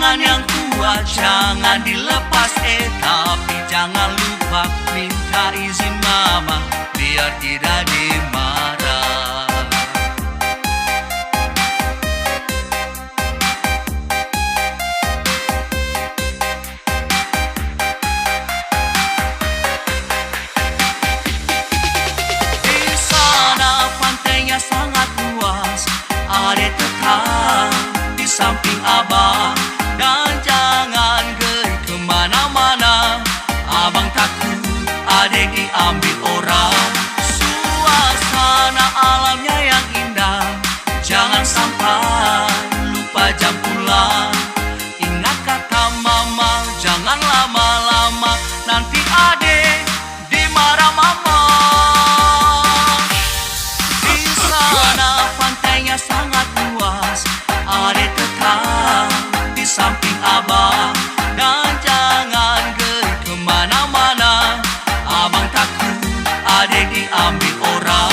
tangan yang kuat, jangan dilepas tapi jangan lupa minta izin mama biar tidak dimarah. Di sana pantainya sangat luas, adek tetap di samping abang, dan jangan pergi kemana-mana. Abang takut adek diambil orang. Suasana alamnya yang indah, jangan sampai lupa jam pulang. Ingat kata mama, jangan lama-lama, nanti adek dimarah mama. Di sana pantainya sangat luas, adek tetap di samping abang, dan jangan pergi kemana-mana. Abang takut adek diambil orang.